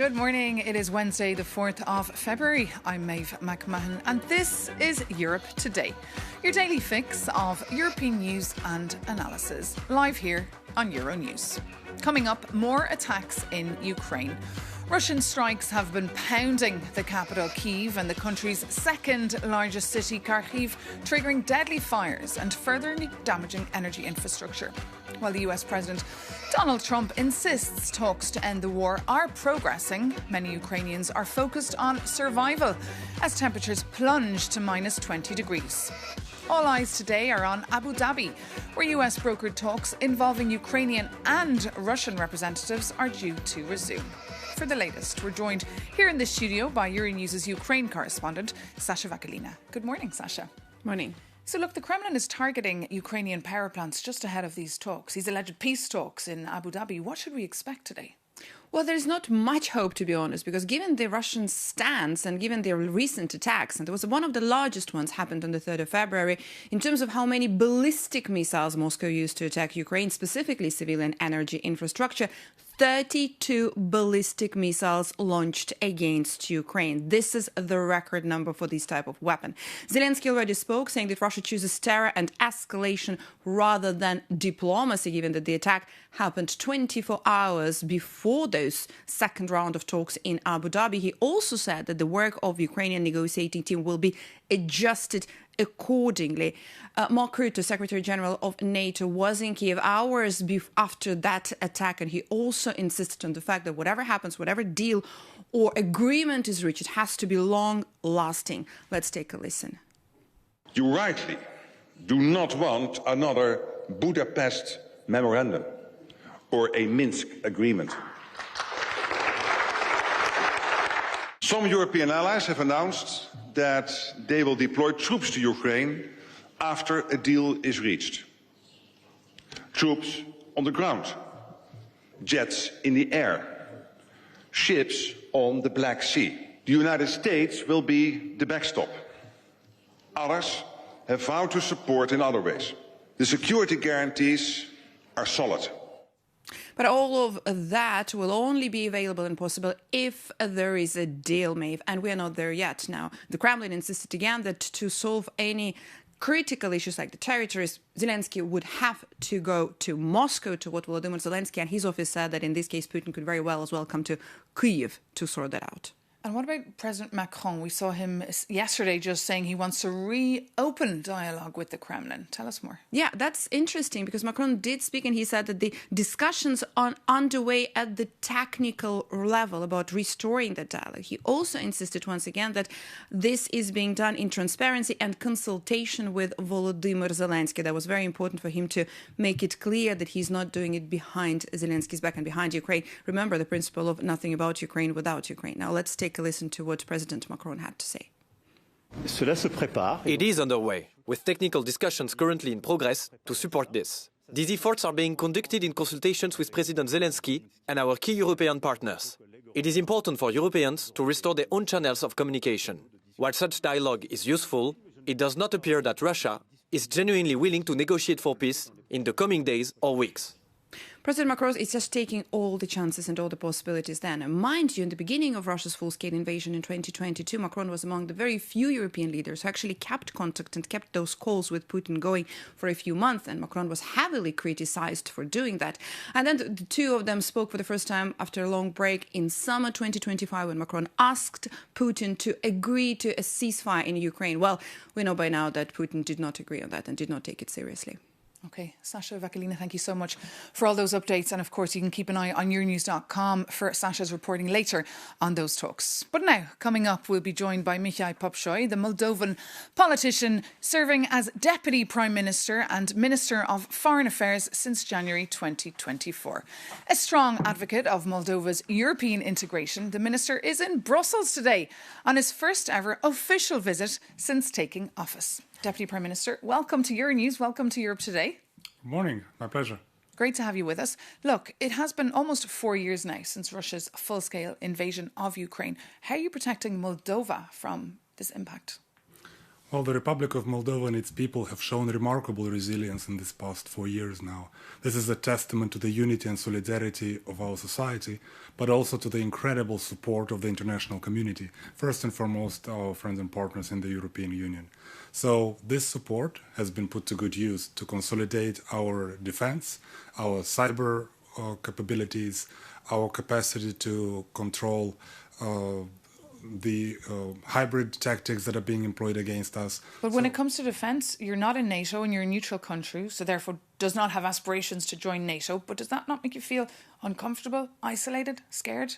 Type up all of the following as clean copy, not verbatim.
Good morning. It is Wednesday, the 4th of February. I'm Maeve McMahon, and this is Europe Today, your daily fix of European news and analysis, live here on Euronews. Coming up, more attacks in Ukraine. Russian strikes have been pounding the capital, Kiev, and the country's second largest city, Kharkiv, triggering deadly fires and further damaging energy infrastructure. While the US President Donald Trump insists talks to end the war are progressing, many Ukrainians are focused on survival as temperatures plunge to minus 20 degrees. All eyes today are on Abu Dhabi, where US brokered talks involving Ukrainian and Russian representatives are due to resume. For the latest, we're joined here in the studio by Euronews' Ukraine correspondent, Sasha Vakalina. Good morning, Sasha. Morning. So look, the Kremlin is targeting Ukrainian power plants just ahead of these talks, these alleged peace talks in Abu Dhabi. What should we expect today? Well, there's not much hope, to be honest, because given the Russian stance and given their recent attacks, and there was one of the largest ones happened on the 3rd of February, in terms of how many ballistic missiles Moscow used to attack Ukraine, specifically civilian energy infrastructure, 32 ballistic missiles launched against Ukraine. This is the record number for this type of weapon. Zelensky already spoke, saying that Russia chooses terror and escalation rather than diplomacy, given that the attack happened 24 hours before those second round of talks in Abu Dhabi. He also said that the work of the Ukrainian negotiating team will be adjusted accordingly. Mark Rutte, Secretary General of NATO, was in Kiev hours after that attack, and he also insisted on the fact that whatever happens, whatever deal or agreement is reached, it has to be long-lasting. Let's take a listen. You rightly do not want another Budapest memorandum or a Minsk agreement. Some European allies have announced that they will deploy troops to Ukraine after a deal is reached. Troops on the ground, jets in the air, ships on the Black Sea. The United States will be the backstop. Others have vowed to support in other ways. The security guarantees are solid. But all of that will only be available and possible if there is a deal, Maeve, and we are not there yet now. The Kremlin insisted again that to solve any critical issues like the territories, Zelensky would have to go to Moscow, to what Volodymyr Zelensky and his office said that in this case Putin could very well as well come to Kiev to sort that out. And what about President Macron? We saw him yesterday just saying he wants to reopen dialogue with the Kremlin. Tell us more. Yeah, that's interesting because Macron did speak and he said that the discussions are underway at the technical level about restoring the dialogue. He also insisted once again that this is being done in transparency and consultation with Volodymyr Zelensky. That was very important for him to make it clear that he's not doing it behind Zelensky's back and behind Ukraine. Remember the principle of nothing about Ukraine without Ukraine. Now let's take a listen to what President Macron had to say. It is underway, with technical discussions currently in progress to support this. These efforts are being conducted in consultations with President Zelensky and our key European partners. It is important for Europeans to restore their own channels of communication. While such dialogue is useful, it does not appear that Russia is genuinely willing to negotiate for peace in the coming days or weeks. President Macron is just taking all the chances and all the possibilities then. And mind you, in the beginning of Russia's full-scale invasion in 2022, Macron was among the very few European leaders who actually kept contact and kept those calls with Putin going for a few months. And Macron was heavily criticized for doing that. And then the two of them spoke for the first time after a long break in summer 2025 when Macron asked Putin to agree to a ceasefire in Ukraine. Well, we know by now that Putin did not agree on that and did not take it seriously. Okay, Sasha Vakalina, thank you so much for all those updates. And of course, you can keep an eye on Euronews.com for Sasha's reporting later on those talks. But now, coming up, we'll be joined by Mihai Popșoi, the Moldovan politician serving as Deputy Prime Minister and Minister of Foreign Affairs since January 2024. A strong advocate of Moldova's European integration, the minister is in Brussels today on his first ever official visit since taking office. Deputy Prime Minister, welcome to Euronews. Welcome to Europe Today. Good morning. My pleasure. Great to have you with us. Look, it has been almost 4 years now since Russia's full-scale invasion of Ukraine. How are you protecting Moldova from this impact? Well, the Republic of Moldova and its people have shown remarkable resilience in these past 4 years now. This is a testament to the unity and solidarity of our society, but also to the incredible support of the international community, first and foremost our friends and partners in the European Union. So this support has been put to good use to consolidate our defense, our cyber capabilities, our capacity to control the hybrid tactics that are being employed against us. But when it comes to defence, you're not in NATO and you're a neutral country, so therefore does not have aspirations to join NATO. But does that not make you feel uncomfortable, isolated, scared?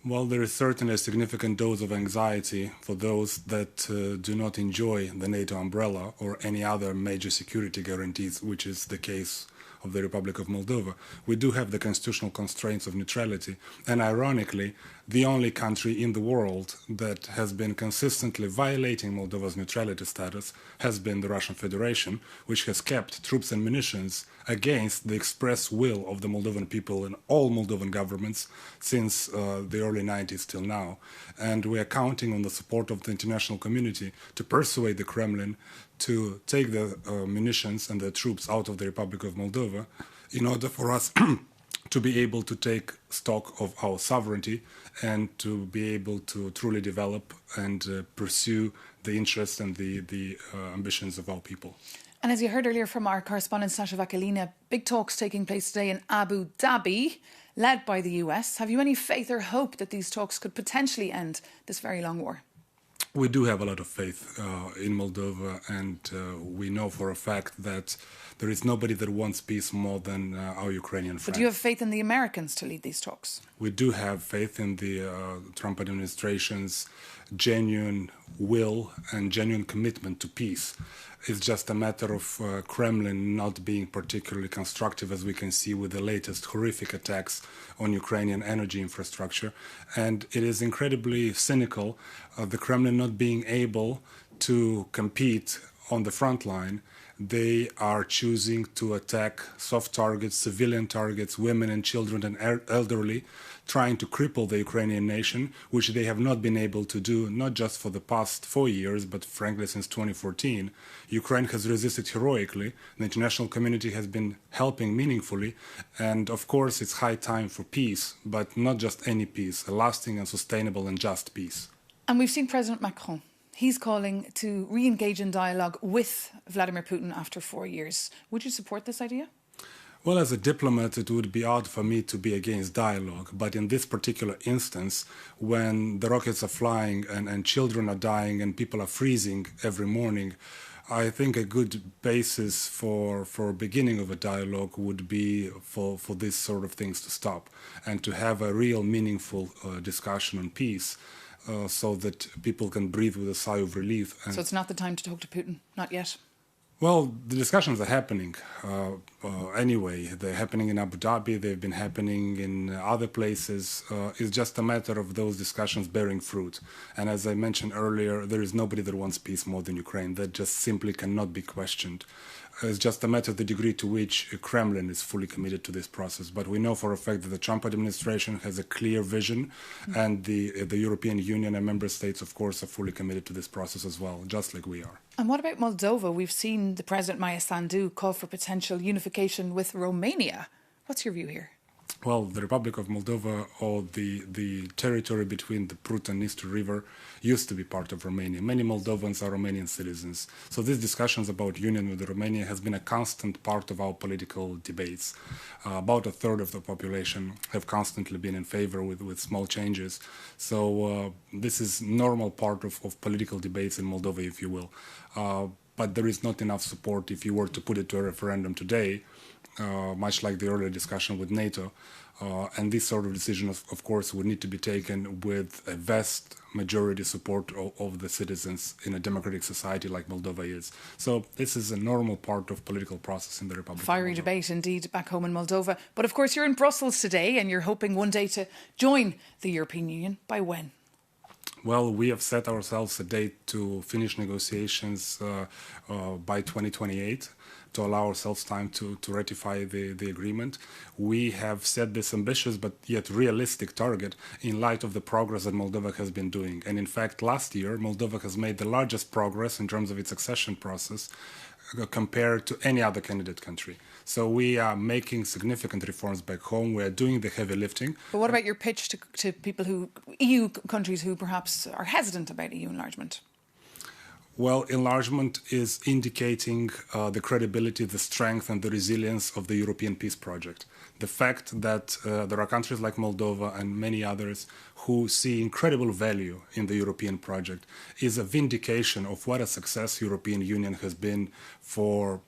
Well, there is certainly a significant dose of anxiety for those that do not enjoy the NATO umbrella or any other major security guarantees, which is the case of the Republic of Moldova. We do have the constitutional constraints of neutrality, and ironically, the only country in the world that has been consistently violating Moldova's neutrality status has been the Russian Federation, which has kept troops and munitions against the express will of the Moldovan people and all Moldovan governments since the early 90s till now. And we are counting on the support of the international community to persuade the Kremlin to take the munitions and the troops out of the Republic of Moldova in order for us to be able to take stock of our sovereignty and to be able to truly develop and pursue the interests and the ambitions of our people. And as you heard earlier from our correspondent Sasha Vakalina, big talks taking place today in Abu Dhabi, led by the US. Have you any faith or hope that these talks could potentially end this very long war? We do have a lot of faith in Moldova, and we know for a fact that there is nobody that wants peace more than our Ukrainian friends. But do you have faith in the Americans to lead these talks? We do have faith in the Trump administration's genuine will and genuine commitment to peace. It's just a matter of Kremlin not being particularly constructive, as we can see with the latest horrific attacks on Ukrainian energy infrastructure. And it is incredibly cynical, the Kremlin not being able to compete on the front line. They are choosing to attack soft targets, civilian targets, women and children and elderly, trying to cripple the Ukrainian nation, which they have not been able to do, not just for the past 4 years, but frankly since 2014. Ukraine has resisted heroically. The international community has been helping meaningfully. And of course, it's high time for peace, but not just any peace, a lasting and sustainable and just peace. And we've seen President Macron. He's calling to re-engage in dialogue with Vladimir Putin after 4 years. Would you support this idea? Well, as a diplomat, it would be odd for me to be against dialogue. But in this particular instance, when the rockets are flying and children are dying and people are freezing every morning, I think a good basis for beginning of a dialogue would be for these sort of things to stop and to have a real meaningful discussion on peace. So that people can breathe with a sigh of relief. And so it's not the time to talk to Putin? Not yet? Well, the discussions are happening anyway. They're happening in Abu Dhabi. They've been happening in other places. It's just a matter of those discussions bearing fruit. And as I mentioned earlier, there is nobody that wants peace more than Ukraine. That just simply cannot be questioned. It's just a matter of the degree to which Kremlin is fully committed to this process. But we know for a fact that the Trump administration has a clear vision, and the European Union and member states, of course, are fully committed to this process as well, just like we are. And what about Moldova? We've seen the President Maia Sandu call for potential unification with Romania. What's your view here? Well, the Republic of Moldova, or the territory between the Prut and Dniester River, used to be part of Romania. Many Moldovans are Romanian citizens. So these discussions about union with Romania has been a constant part of our political debates. About a third of the population have constantly been in favor with small changes. So this is normal part of political debates in Moldova, if you will. But there is not enough support if you were to put it to a referendum today. Much like the earlier discussion with NATO. And this sort of decision, of course, would need to be taken with a vast majority support of the citizens in a democratic society like Moldova is. So this is a normal part of political process in the Republic of Moldova. Fiery debate indeed back home in Moldova. But of course, you're in Brussels today and you're hoping one day to join the European Union. By when? Well, we have set ourselves a date to finish negotiations by 2028. to allow ourselves time to ratify the agreement. We have set this ambitious but yet realistic target in light of the progress that Moldova has been doing. And in fact, last year, Moldova has made the largest progress in terms of its accession process compared to any other candidate country. So we are making significant reforms back home. We are doing the heavy lifting. But what about your pitch to people EU countries who perhaps are hesitant about EU enlargement? Well, enlargement is indicating the credibility, the strength and the resilience of the European peace project. The fact that there are countries like Moldova and many others who see incredible value in the European project is a vindication of what a success European Union has been for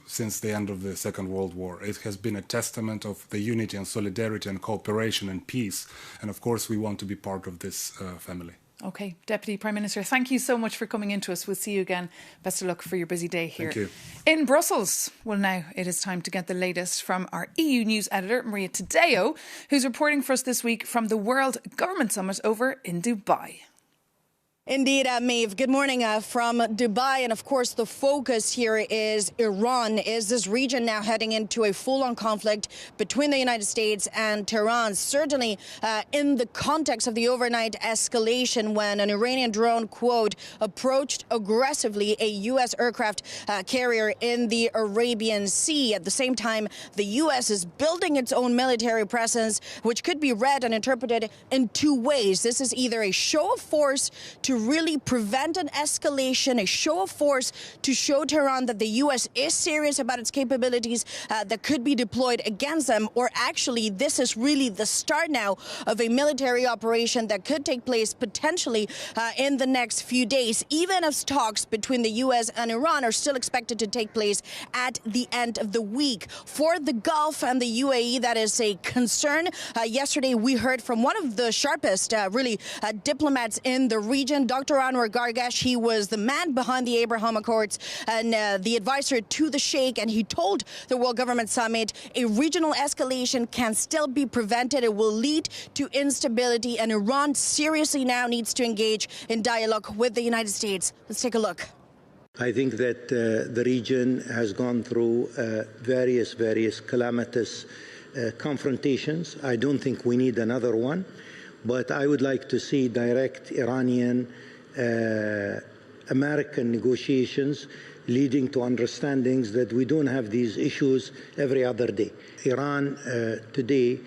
since the end of the Second World War. It has been a testament of the unity and solidarity and cooperation and peace. And of course, we want to be part of this family. OK, Deputy Prime Minister, thank you so much for coming into us. We'll see you again. Best of luck for your busy day here. Thank you. In Brussels. Well, now it is time to get the latest from our EU News editor, Maria Tadeo, who's reporting for us this week from the World Government Summit over in Dubai. Indeed, Maeve. Good morning from Dubai. And of course, the focus here is Iran. Is this region now heading into a full-on conflict between the United States and Tehran? Certainly in the context of the overnight escalation when an Iranian drone, quote, approached aggressively a U.S. aircraft carrier in the Arabian Sea. At the same time, the U.S. is building its own military presence, which could be read and interpreted in two ways. This is either a show of force to really prevent an escalation, a show of force to show Tehran that the U.S. is serious about its capabilities that could be deployed against them, or actually this is really the start now of a military operation that could take place potentially in the next few days, even as talks between the U.S. and Iran are still expected to take place at the end of the week. For the Gulf and the UAE, that is a concern. Yesterday, we heard from one of the sharpest, diplomats in the region, Dr. Anwar Gargash. He was the man behind the Abraham Accords and the advisor to the Sheikh, and he told the World Government Summit a regional escalation can still be prevented. It will lead to instability, and Iran seriously now needs to engage in dialogue with the United States. Let's take a look. I think that the region has gone through various calamitous confrontations. I don't think we need another one. But I would like to see direct Iranian-American negotiations leading to understandings that we don't have these issues every other day. Iran today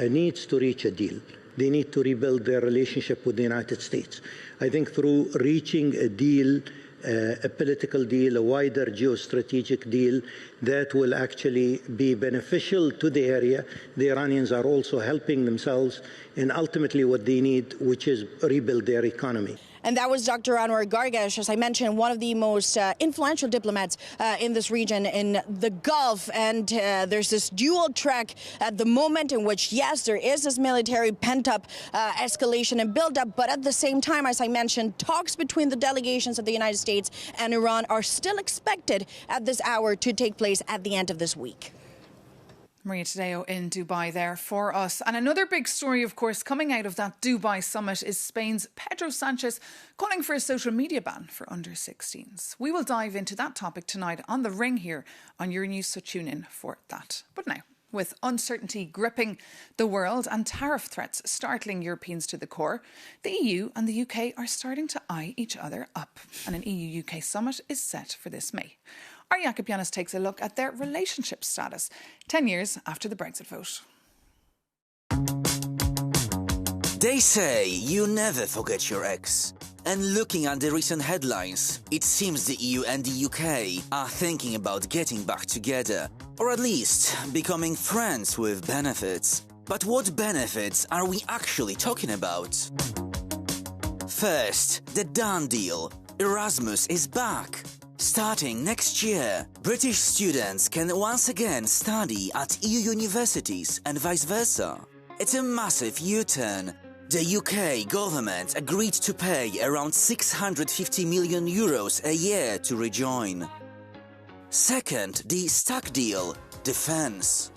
needs to reach a deal. They need to rebuild their relationship with the United States. I think through reaching a deal, a political deal, a wider geostrategic deal that will actually be beneficial to the area. The Iranians are also helping themselves in ultimately what they need, which is rebuild their economy. And that was Dr. Anwar Gargash, as I mentioned, one of the most influential diplomats in this region, in the Gulf. And there's this dual track at the moment in which, yes, there is this military pent-up escalation and build-up. But at the same time, as I mentioned, talks between the delegations of the United States and Iran are still expected at this hour to take place at the end of this week. Maria Tadeo in Dubai there for us. And another big story, of course, coming out of that Dubai summit is Spain's Pedro Sánchez calling for a social media ban for under-16s. We will dive into that topic tonight on The Ring here on Euronews, so tune in for that. But now, with uncertainty gripping the world and tariff threats startling Europeans to the core, the EU and the UK are starting to eye each other up. And an EU-UK summit is set for this May. Our Jakobianis takes a look at their relationship status 10 years after the Brexit vote. They say you never forget your ex. And looking at the recent headlines, it seems the EU and the UK are thinking about getting back together, or at least becoming friends with benefits. But what benefits are we actually talking about? First, the done deal. Erasmus is back. Starting next year, British students can once again study at EU universities and vice versa. It's a massive U-turn. The UK government agreed to pay around 650 million euros a year to rejoin. Second, the stuck deal, defence.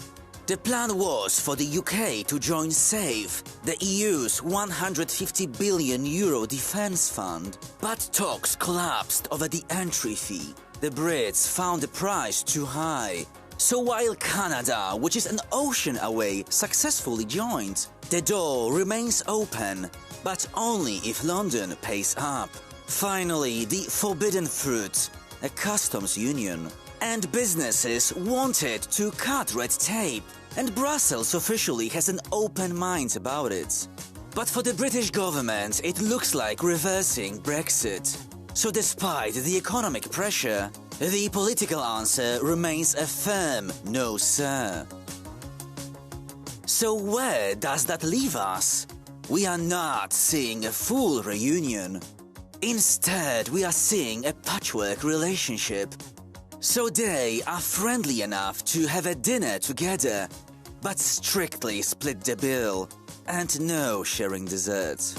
The plan was for the UK to join SAFE, the EU's 150 billion euro defence fund. But talks collapsed over the entry fee. The Brits found the price too high. So while Canada, which is an ocean away, successfully joined, the door remains open, but only if London pays up. Finally, the forbidden fruit, a customs union. And businesses wanted to cut red tape, and Brussels officially has an open mind about it. But for the British government, it looks like reversing Brexit. So despite the economic pressure, the political answer remains a firm no, sir. So where does that leave us? We are not seeing a full reunion. Instead, we are seeing a patchwork relationship. So they are friendly enough to have a dinner together, but strictly split the bill, and no sharing desserts.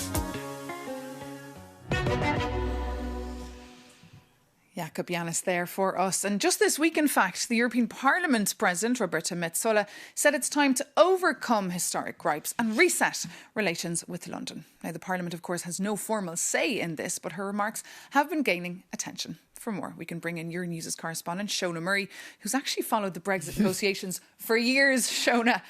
Jakub Janis there for us. And just this week, in fact, the European Parliament President, Roberta Metsola, said it's time to overcome historic gripes and reset relations with London. Now, the Parliament, of course, has no formal say in this, but her remarks have been gaining attention. For more, we can bring in Euronews' correspondent, Shona Murray, who's actually followed the Brexit negotiations for years. Shona,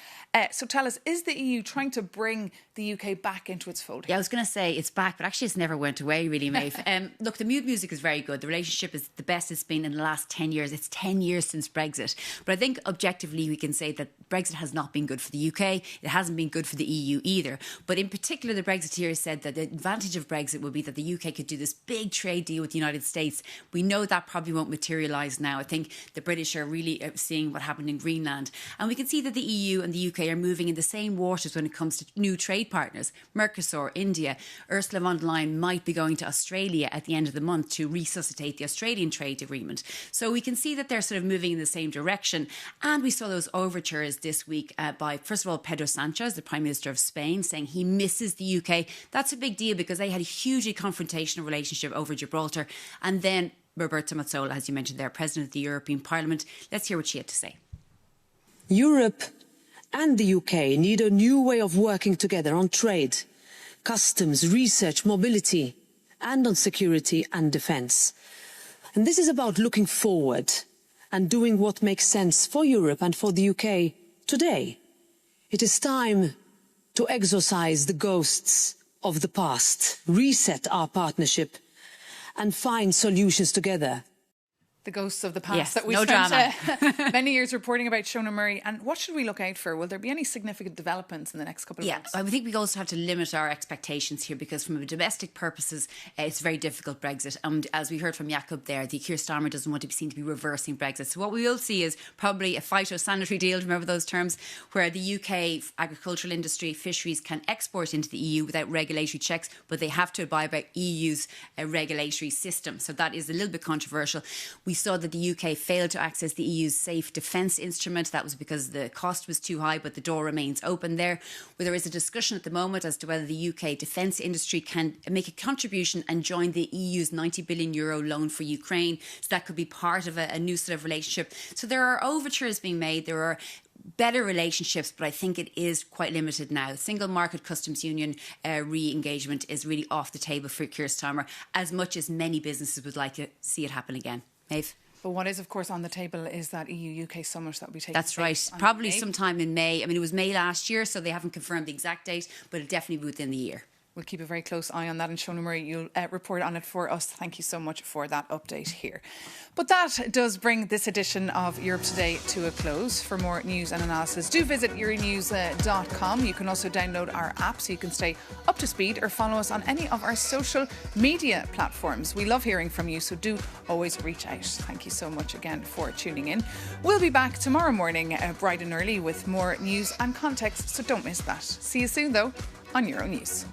so tell us, is the EU trying to bring the UK back into its fold? Yeah, I was going to say it's back, but actually it's never went away, really, Maeve. Look, the mood music is very good. The relationship is the best it's been in the last 10 years. It's 10 years since Brexit. But I think objectively we can say that Brexit has not been good for the UK. It hasn't been good for the EU either. But in particular, the Brexiteers said that the advantage of Brexit would be that the UK could do this big trade deal with the United States. We know that probably won't materialise now. I think the British are really seeing what happened in Greenland. And we can see that the EU and the UK are moving in the same waters when it comes to new trade partners. Mercosur, India. Ursula von der Leyen might be going to Australia at the end of the month to resuscitate the Australian trade agreement. So we can see that they're sort of moving in the same direction. And we saw those overtures this week by, first of all, Pedro Sanchez, the Prime Minister of Spain, saying he misses the UK. That's a big deal because they had a hugely confrontational relationship over Gibraltar. And then Roberta Metsola, as you mentioned there, President of the European Parliament. Let's hear what she had to say. Europe and the UK need a new way of working together on trade, customs, research, mobility, and on security and defence. And this is about looking forward and doing what makes sense for Europe and for the UK today. It is time to exorcise the ghosts of the past, reset our partnership, and find solutions together. The ghosts of the past, yes, that we no spent many years reporting about, Shona Murray. And what should we look out for? Will there be any significant developments in the next couple of months? I think we also have to limit our expectations here because from domestic purposes, it's very difficult Brexit. And as we heard from Jakub there, the Keir Starmer doesn't want to be seen to be reversing Brexit. So what we will see is probably a phytosanitary deal, remember those terms, where the UK agricultural industry, fisheries can export into the EU without regulatory checks, but they have to abide by EU's regulatory system. So that is a little bit controversial. We saw that the UK failed to access the EU's safe defence instrument. That was because the cost was too high, but the door remains open there. Where there is a discussion at the moment as to whether the UK defence industry can make a contribution and join the EU's €90 billion loan for Ukraine. So that could be part of a new sort of relationship. So there are overtures being made. There are better relationships, but I think it is quite limited now. Single market customs union re-engagement is really off the table for Keir Starmer, as much as many businesses would like to see it happen again. Maeve? But what is, of course, on the table is that EU-UK summit that will be taking That's place. right. Probably sometime in May. I mean, it was May last year, so they haven't confirmed the exact date, but it'll definitely be within the year. We'll keep a very close eye on that. And Shona Murray, you'll report on it for us. Thank you so much for that update here. But that does bring this edition of Europe Today to a close. For more news and analysis, do visit Euronews.com. You can also download our app so you can stay up to speed or follow us on any of our social media platforms. We love hearing from you, so do always reach out. Thank you so much again for tuning in. We'll be back tomorrow morning bright and early with more news and context, so don't miss that. See you soon, though, on Euronews.